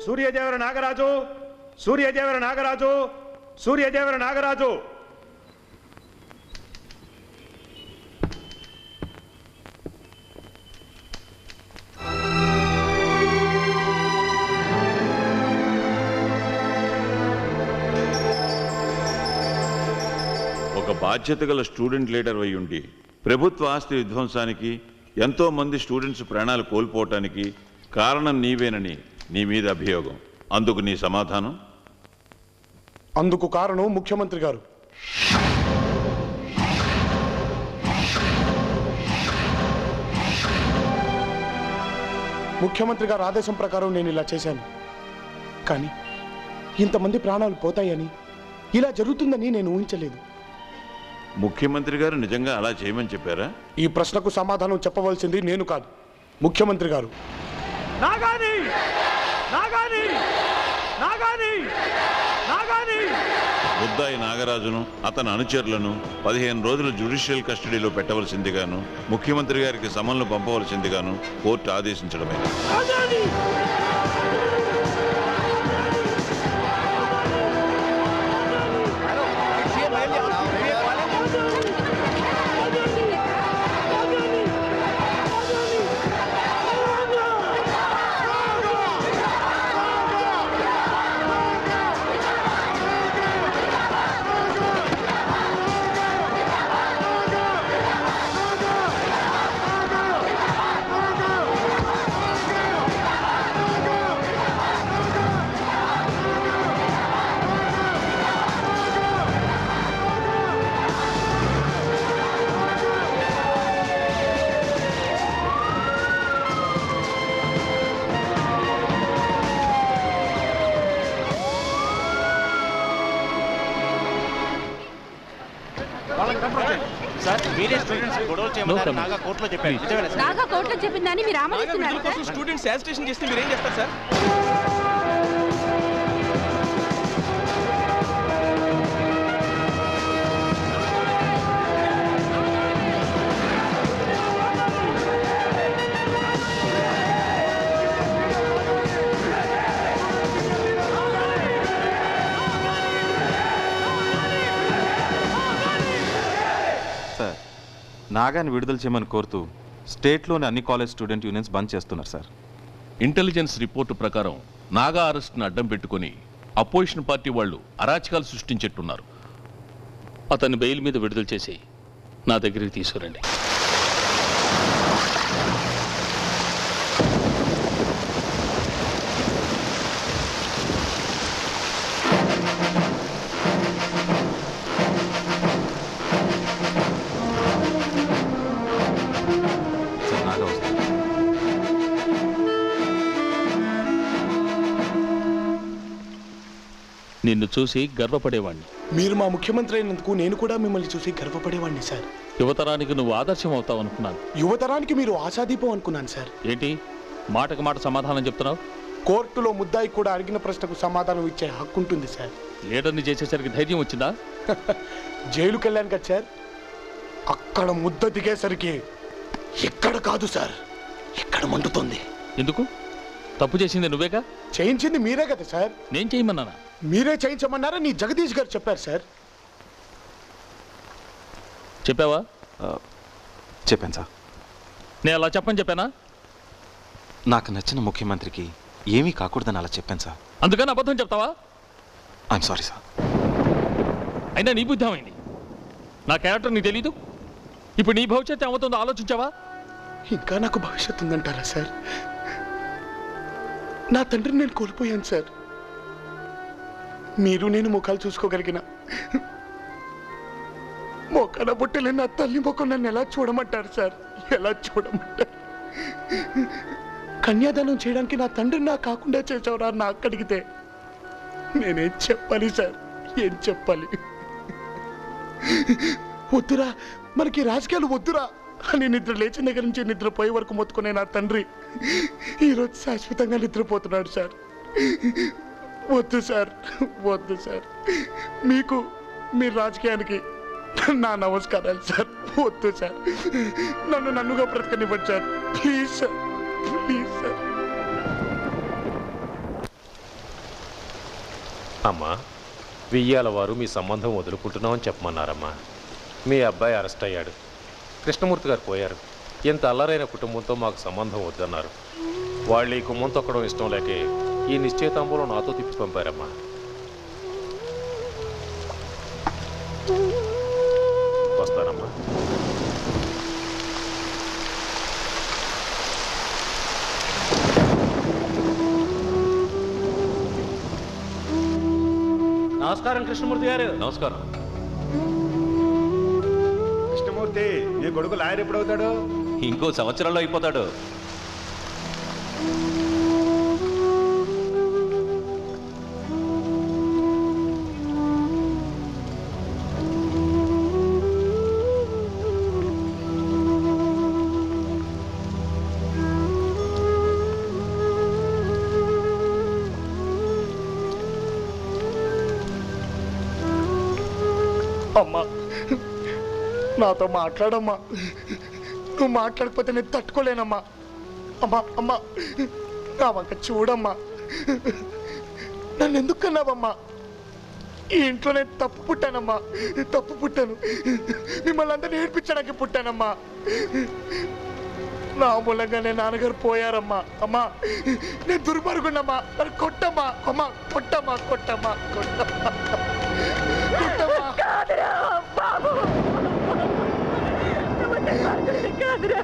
సూర్యదేవర నాగరాజు, సూర్యదేవర నాగరాజు, సూర్యదేవర నాగరాజు. ఒక బాధ్యత గల స్టూడెంట్ లీడర్ అయి ఉండి ప్రభుత్వ ఆస్తి విధ్వంసానికి ఎంతో మంది స్టూడెంట్స్ ప్రాణాలు కోల్పోవటానికి కారణం నీవేనని నీ మీద అభియోగం. అందుకు నీ సమాధానం? అందుకు కారణం ముఖ్యమంత్రి గారు. ముఖ్యమంత్రి గారు ఆదేశం ప్రకారం నేను ఇలా చేశాను. కానీ ఇంతమంది ప్రాణాలు పోతాయని, ఇలా జరుగుతుందని నేను ఊహించలేదు. ముఖ్యమంత్రి గారు నిజంగా అలా చేయమని చెప్పారా? ఈ ప్రశ్నకు సమాధానం చెప్పవలసింది నేను కాదు, ముఖ్యమంత్రి గారు. నాగాని నాగాని నాగాని నాగాని ముద్దాయి నాగరాజును అతని అనుచరులను 15 రోజులు జ్యుడిషియల్ కస్టడీలో పెట్టవలసిందిగాను ముఖ్యమంత్రి గారికి సమన్లు పంపవలసిందిగాను కోర్టు ఆదేశించడమైంది. నాగా కోర్టులో చెప్పిందని మీరు ఆమోదిస్తున్నారు సార్? స్టూడెంట్స్ యాజిటేషన్ చేస్తే మీరు ఏం చేస్తారు సార్? నాగాని విడుదల చేయమని కోరుతూ స్టేట్లోని అన్ని కాలేజ్ స్టూడెంట్ యూనియన్స్ బంద్ చేస్తున్నారు సార్. ఇంటెలిజెన్స్ రిపోర్టు ప్రకారం నాగా అరెస్ట్ను అడ్డం పెట్టుకుని అపోజిషన్ పార్టీ వాళ్ళు అరాచకాలు సృష్టించేట్టున్నారు. అతన్ని బెయిల్ మీద విడుదల చేసి నా దగ్గరికి తీసుకురండి. నిన్ను చూసి గర్వపడేవాణ్ణి. మీరు మా ముఖ్యమంత్రి అయినందుకు నేను కూడా మిమ్మల్ని చూసి గర్వపడేవాడిని సార్. యువతరానికి నువ్వు ఆదర్శం అవుతావు అనుకున్నాను. యువతరానికి మీరు ఆశాదీపం అనుకున్నాను సార్. ఏంటి మాటకు మాట సమాధానం చెప్తున్నావు? కోర్టులో ముద్దాయి కూడా అడిగిన ప్రశ్నకు సమాధానం ఇచ్చే హక్కు ఉంటుంది సార్. లీడర్ని చేసేసరికి ధైర్యం వచ్చిందా? జైలుకి వెళ్ళాను కదా సార్, అక్కడ ముద్ద దిగేసరికి ఇక్కడ కాదు సార్, ఇక్కడ మండుతుంది. ఎందుకు? తప్పు చేసింది నువ్వేగా? చేయించింది మీరే కదా సార్. నేను చేయమన్నానా? మీరే చేయించమన్నారా నీ జగదీష్ గారు చెప్పారు సార్. చెప్పావా? చెప్పాను సార్. నేను అలా చెప్పానా? నాకు నచ్చిన ముఖ్యమంత్రికి ఏమీ కాకూడదని అలా చెప్పాను సార్. అందుకని అబద్ధం చెప్తావా? I'm sorry sir. అయినా నీ బుద్ధి ఏమైంది? నా క్యారెక్టర్ నీకు తెలీదు? ఇప్పుడు నీ భవిష్యత్తు ఏమవుతుందో ఆలోచించావా? ఇంకా నాకు భవిష్యత్తు ఉందంటారా సార్? నా తండ్రిని నేను కోల్పోయాను సార్. మీరు నేను ముఖాలు చూసుకోగలిగిన మొక్కన బుట్టలే నా తల్లి ముఖం నన్ను ఎలా చూడమంటారు సార్? ఎలా చూడమంటారు? కన్యాదానం చేయడానికి నా తండ్రిని నా కాకుండా చేసేవరా నా అక్కడిగితే నేనేం చెప్పాలి సార్? ఏం చెప్పాలి? వద్దురా, మనకి రాజకీయాలు వద్దురా అని నిద్ర లేచిన దగ్గర నుంచి నిద్రపోయే వరకు మొత్తుకునే నా తండ్రి ఈరోజు శాశ్వతంగా నిద్రపోతున్నాడు సార్. వద్దు సార్, వద్దు సార్. మీకు మీ రాజకీయానికి నా నమస్కారాలు సార్. వద్దు సార్, నన్నుగా బ్రతకనివ్వండి sir. Please sir, please sir. అమ్మా వెయ్యాల వారు మీ సంబంధం వదులుకుంటున్నామని చెప్పమన్నారమ్మా. మీ అబ్బాయి అరెస్ట్ అయ్యాడు, కృష్ణమూర్తి గారు పోయారు. ఇంత అల్లరైన కుటుంబంతో మాకు సంబంధం వద్దన్నారు. వాళ్ళు ఈ కుమ్మం తొక్కడం ఇష్టం లేకే ఈ నిశ్చయితాంబూలం నాతో తిప్పి పంపారమ్మా. వస్తానమ్మా. నమస్కారం కృష్ణమూర్తి గారు. నమస్కారం. కృష్ణమూర్తి నీ కొడుకు లాయర్ ఎప్పుడవుతాడు? ఇంకో సంవత్సరంలో అయిపోతాడు. అమ్మా నాతో మాట్లాడమ్మా. నువ్వు మాట్లాడకపోతే నేను తట్టుకోలేనమ్మా. అమ్మా అమ్మా నా వంక చూడమ్మా. నన్ను ఎందుకు కన్నావమ్మా? ఈ ఇంట్లో నేను తప్పు పుట్టానమ్మా, తప్పు పుట్టాను. మిమ్మల్ని అందరినీ ఏడ్పించడానికి పుట్టానమ్మా. నా మూలంగానే నాన్నగారు పోయారమ్మా. అమ్మా నేను దుర్మార్గున్నమ్మా. నన్ను కొట్టమ్మా. అమ్మా కొట్టమ్మా కొట్టమ్మా కొట్టమ్మా కొట్టమ్మా. కాదురా